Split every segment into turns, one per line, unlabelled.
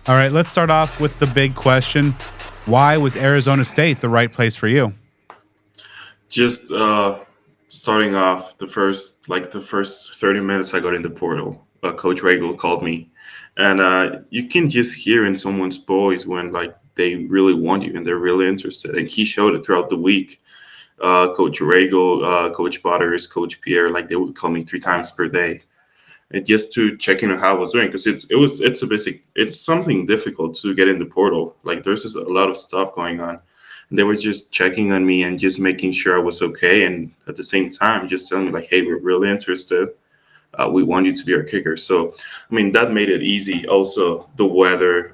All right, let's start off with the big question. Why was Arizona State the right place for you?
Just starting off the first 30 minutes I got in the portal, Coach Regal called me, and you can just hear in someone's voice when like they really want you and they're really interested, and he showed it throughout the week. Coach Regal, Coach Butters, Coach Pierre, like they would call me 3 times per day, and just to check in on how I was doing because it's something difficult to get in the portal. Like there's just a lot of stuff going on. And they were just checking on me and just making sure I was okay, and at the same time just telling me like, "Hey, we're really interested. We want you to be our kicker." So, I mean, that made it easy. Also, the weather,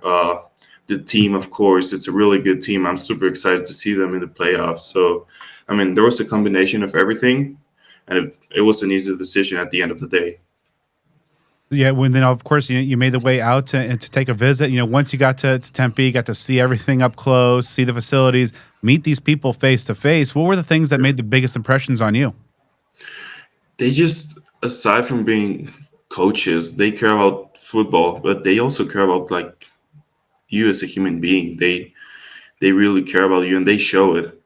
the team, of course, it's a really good team. I'm super excited to see them in the playoffs. So, I mean, there was a combination of everything, and it was an easy decision at the end of the day.
Yeah, when then of course you made the way out to take a visit. Once you got to Tempe, you got to see everything up close, see the facilities, meet these people face to face. What were the things that made the biggest impressions on you?
They just, aside from being coaches, they care about football, but they also care about like you as a human being. They really care about you and they show it.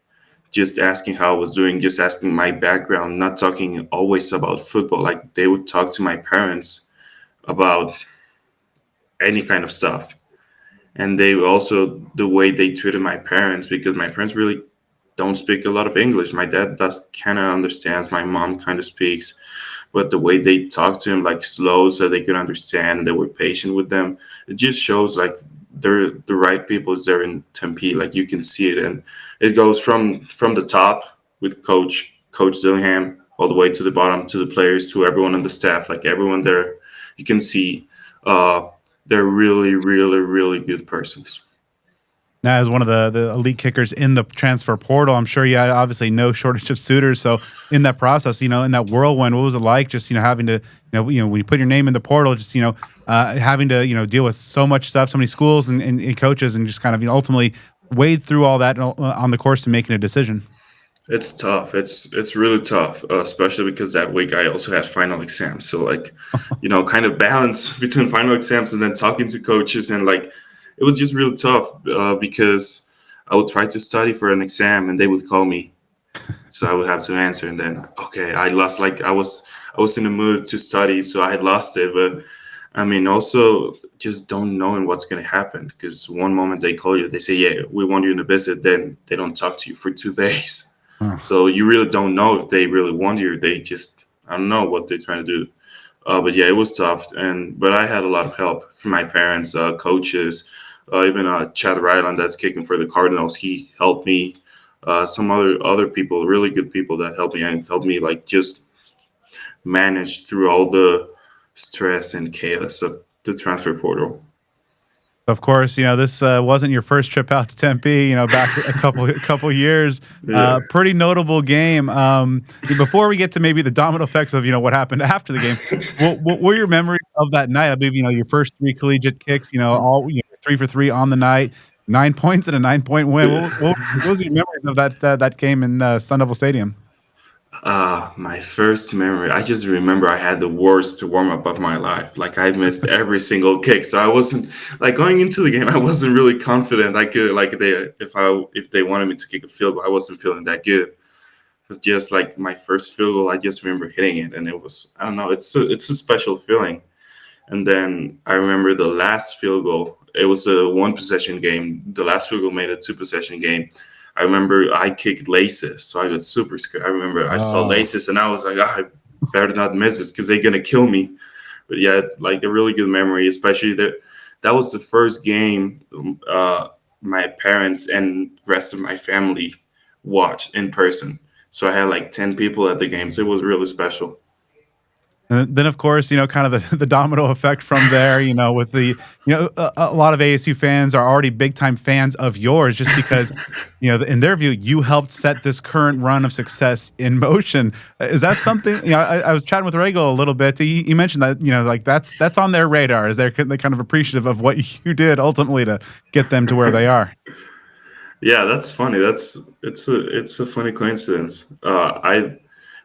Just asking how I was doing, just asking my background, not talking always about football. Like they would talk to my parents about any kind of stuff. And they also, the way they treated my parents, because my parents really don't speak a lot of English. My dad does kind of understands. My mom kind of speaks, but the way they talk to him, like slow, so they could understand, and they were patient with them. It just shows like they're the right people is there in Tempe. Like you can see it, and it goes from the top with Coach Dillingham all the way to the bottom to the players to everyone on the staff. Like everyone there, you can see uh, they're really, really, really good persons.
Now, as one of the elite kickers in the transfer portal, I'm sure you had obviously no shortage of suitors. So in that process, in that whirlwind, what was it like? Just having to when you put your name in the portal, just having to deal with so much stuff, so many schools and coaches, and just kind of ultimately wade through all that on the course to making a decision.
It's tough. It's really tough, especially because that week I also had final exams. So like, kind of balance between final exams and then talking to coaches and like, it was just really tough because I would try to study for an exam and they would call me, so I would have to answer. And then okay, I lost. Like I was in the mood to study, so I had lost it. But I mean, also just don't knowing what's gonna happen because one moment they call you, they say, "Yeah, we want you in a visit," then they don't talk to you for 2 days.
Oh.
So you really don't know if they really want you. Or they just I don't know what they're trying to do. But yeah, it was tough, and but I had a lot of help from my parents, coaches, even Chad Ryland that's kicking for the Cardinals. He helped me. Some other people, really good people that helped me and helped me like just manage through all the stress and chaos of the transfer portal.
Of course, this wasn't your first trip out to Tempe. Back a couple years.
Yeah.
Pretty notable game. Before we get to maybe the domino effects of what happened after the game, what were your memories of that night? I believe your first three collegiate kicks. All 3 for 3 on the night, 9 points and a 9 point win. What was your memories of that game in Sun Devil Stadium?
My first memory, I just remember I had the worst warm up of my life. Like I missed every single kick, so I wasn't like going into the game. I wasn't really confident. I could like if they wanted me to kick a field goal, I wasn't feeling that good. It was just like my first field goal. I just remember hitting it, and it was I don't know. It's a special feeling. And then I remember the last field goal. It was a one possession game. The last field goal made a two possession game. I remember I kicked laces, so I got super scared. I remember I saw
Oh.
laces and I was like, I better not miss this because they're gonna kill me. But yeah, it's like a really good memory, especially that was the first game my parents and rest of my family watched in person. So I had like 10 people at the game, so it was really special.
And then, of course, kind of the domino effect from there, with a lot of ASU fans are already big time fans of yours just because, in their view, you helped set this current run of success in motion. Is that something, I was chatting with Regal a little bit. He mentioned that, like that's on their radar. Is they're kind of appreciative of what you did ultimately to get them to where they are?
Yeah, that's funny. It's a funny coincidence. I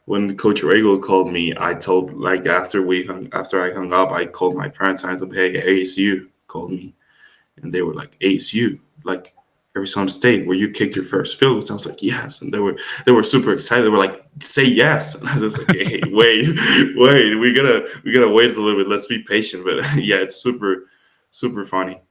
When Coach Regal called me, I told after I hung up, I called my parents. I told them, "Hey, ASU called me," and they were like, ASU, like Arizona State, where you kicked your first field goals. I was like, yes, and they were super excited. They were like, say yes, and I was like, hey, wait, we gotta wait a little bit. Let's be patient. But yeah, it's super funny.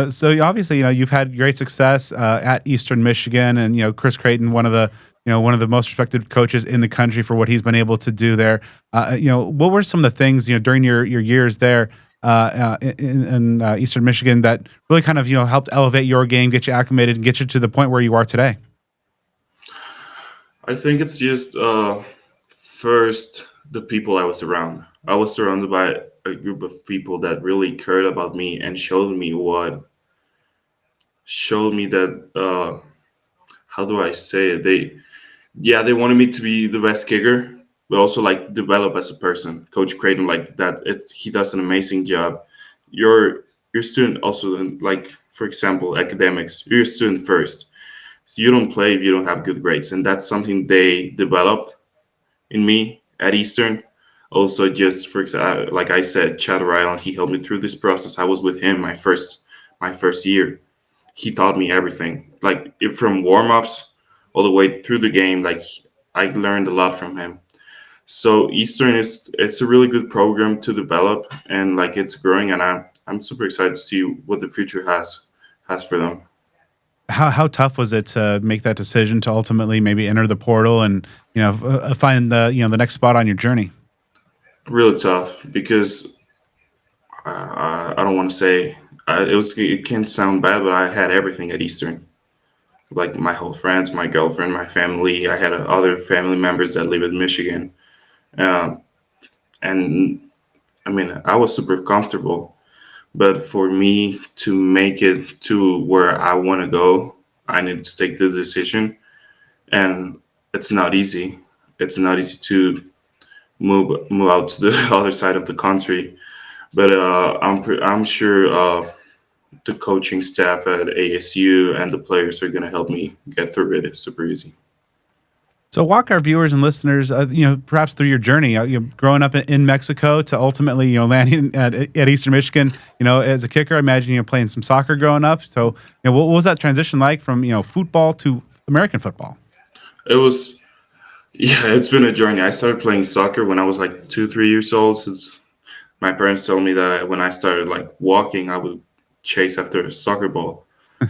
So obviously, you've had great success at Eastern Michigan, and Chris Creighton, one of the most respected coaches in the country for what he's been able to do there. What were some of the things during your years there in Eastern Michigan that really kind of helped elevate your game, get you acclimated, and get you to the point where you are today?
I think it's just first the people I was around. I was surrounded by a group of people that really cared about me and showed me that how do I say it? They wanted me to be the best kicker, but also like develop as a person. Coach Creighton, like that, he does an amazing job. Your student also, like for example, academics. You're a student first, so you don't play if you don't have good grades, and that's something they developed in me at Eastern. Also, just for example, like I said, Chatter Island, he helped me through this process. I was with him my first year. He taught me everything, like from warm ups all the way through the game. Like I learned a lot from him. So Eastern it's a really good program to develop, and like it's growing, and I'm super excited to see what the future has for them.
How tough was it to make that decision to ultimately maybe enter the portal and find the next spot on your journey?
Really tough because I don't want to say it can sound bad, but I had everything at Eastern. Like my whole friends, my girlfriend, my family. I had other family members that live in Michigan, um, and I mean I was super comfortable. But for me to make it to where I want to go, I need to take the decision, and it's not easy. It's not easy to move out to the other side of the country. But I'm sure the coaching staff at ASU and the players are gonna help me get through it. It's super easy.
So walk our viewers and listeners, perhaps through your journey, growing up in Mexico to ultimately, landing at Eastern Michigan, as a kicker. I imagine playing some soccer growing up. So, what was that transition like from football to American football?
It was Yeah, it's been a journey. I started playing soccer when I was like 2, 3 years old. Since my parents told me that when I started like walking, I would chase after a soccer ball.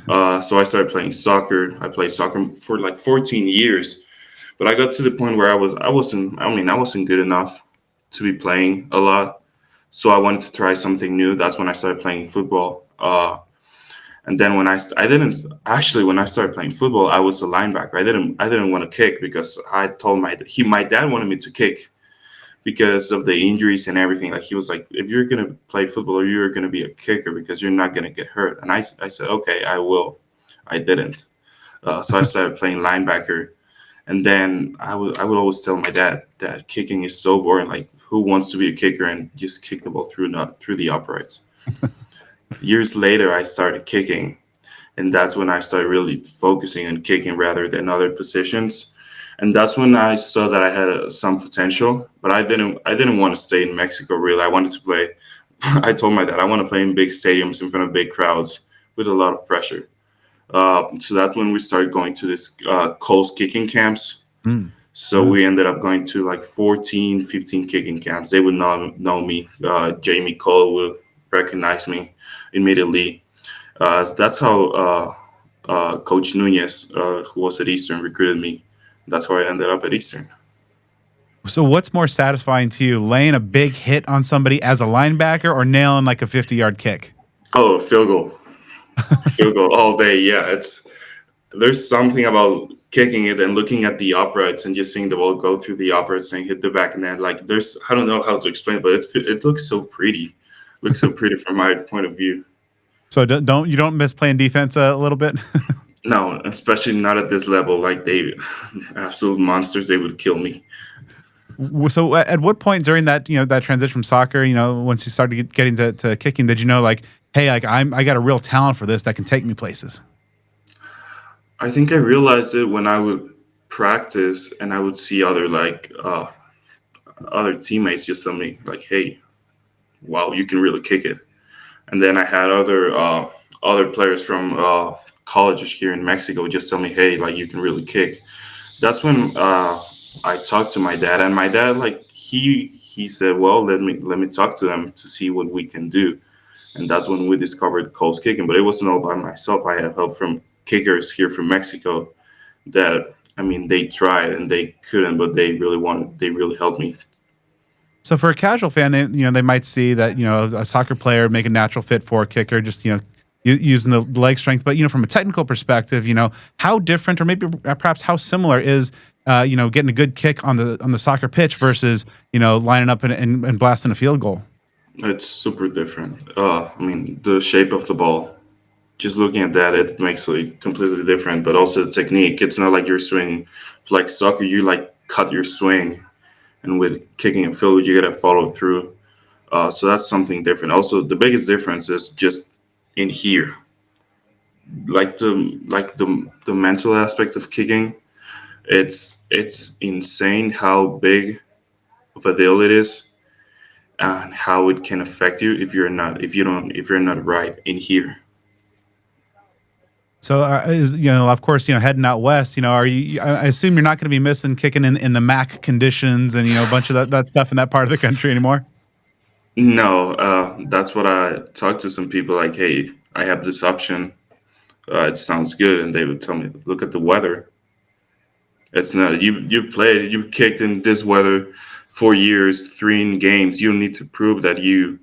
So I started playing soccer. I played soccer for like 14 years, but I got to the point where I wasn't good enough to be playing a lot. So I wanted to try something new. That's when I started playing football. And then I didn't actually when I started playing football, I was a linebacker. I didn't want to kick because I told my dad wanted me to kick because of the injuries and everything. Like he was like, if you're gonna play football, or you're gonna be a kicker because you're not gonna get hurt. And I said, okay, I will. I didn't. So I started playing linebacker, and then I would always tell my dad that kicking is so boring. Like who wants to be a kicker and just kick the ball through the uprights? Years later, I started kicking, and that's when I started really focusing on kicking rather than other positions. And that's when I saw that I had some potential, but I didn't want to stay in Mexico. Really, I wanted to play. I told my dad I want to play in big stadiums in front of big crowds with a lot of pressure. So that's when we started going to this Cole's kicking camps.
Mm.
So we ended up going to like 14, 15 kicking camps. They would not know me. Jamie Cole would recognize me immediately. So that's how Coach Nunez, who was at Eastern, recruited me. That's how I ended up at Eastern.
So what's more satisfying to you, laying a big hit on somebody as a linebacker or nailing like a 50-yard kick?
Oh, field goal all day. Yeah, there's something about kicking it and looking at the uprights and just seeing the ball go through the uprights and hit the back of the net. Like I don't know how to explain, but it looks so pretty. Looks so pretty from my point of view.
So don't miss playing defense a little bit?
No, especially not at this level. Like they, absolute monsters. They would kill me.
So at what point during that that transition from soccer, once you started getting to kicking, did you know like, hey, like I got a real talent for this that can take me places?
I think I realized it when I would practice and I would see other teammates just tell me like, "Hey, wow, you can really kick it." And then I had other players from college here in Mexico just tell me, hey, like you can really kick. That's when I talked to my dad, and my dad like he said, well, let me talk to them to see what we can do. And that's when we discovered coast kicking. But it wasn't all by myself. I had help from kickers here from Mexico that, I mean, they tried and they couldn't, but they really wanted. They really helped me.
So for a casual fan, they might see that a soccer player make a natural fit for a kicker, just using the leg strength. But from a technical perspective, how different, or maybe perhaps how similar is getting a good kick on the soccer pitch versus lining up and blasting a field goal.
It's super different. I mean, the shape of the ball. Just looking at that, it makes it completely different. But also the technique. It's not like you're swinging like soccer. You like cut your swing, and with kicking and field, you gotta follow through. So that's something different. Also, the biggest difference is just in here, like the mental aspect of kicking. It's insane how big of a deal it is, and how it can affect you if you're not right in here.
So, is of course, heading out west. Are you? I assume you're not going to be missing kicking in the MAC conditions and a bunch of that stuff in that part of the country anymore.
No, that's what I talked to some people like. Hey, I have this option. It sounds good, and they would tell me, look at the weather. It's not you kicked in this weather 4 years, three in games. You don't need to prove that you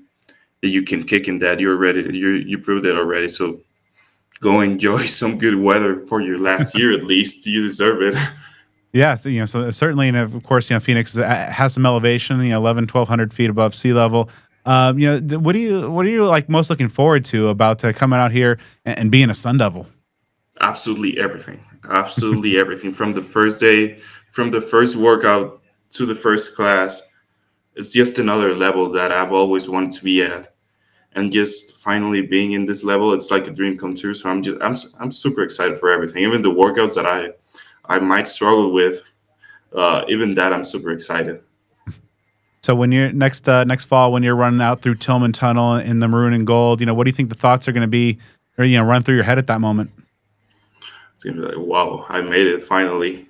can kick in that. You're ready. You proved it already. So go enjoy some good weather for your last year at least. You deserve it.
Yeah, so, so certainly, and of course, Phoenix has some elevation, 11, 1,200 feet above sea level. What are you like most looking forward to about coming out here and being a Sun Devil?
Absolutely everything. Absolutely everything. From the first day, from the first workout to the first class, it's just another level that I've always wanted to be at. And just finally being in this level, it's like a dream come true. So I'm super excited for everything. Even the workouts that I might struggle with, even that I'm super excited.
So when you're next fall, when you're running out through Tillman Tunnel in the maroon and gold, what do you think the thoughts are going to be, or run through your head at that moment?
It's gonna be like, wow, I made it finally.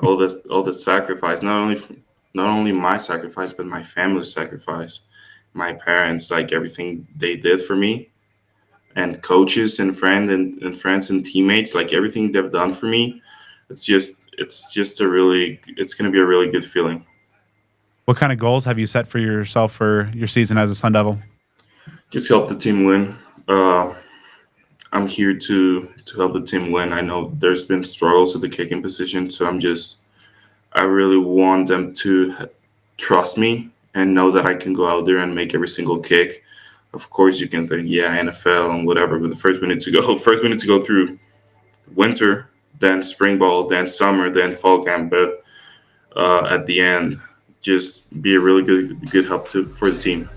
All the sacrifice, not only my sacrifice, but my family's sacrifice, my parents, like everything they did for me, and coaches and friends and teammates, like everything they've done for me. It's just it's gonna be a really good feeling.
What kind of goals have you set for yourself for your season as a Sun Devil?
Just help the team win. Uh, I'm here to help the team win. I know there's been struggles with the kicking position, so I really want them to trust me and know that I can go out there and make every single kick. Of course, you can think, yeah, NFL and whatever, but first we need to go. First, we need to go through winter, then spring ball, then summer, then fall camp. But at the end, just be a really good help for the team.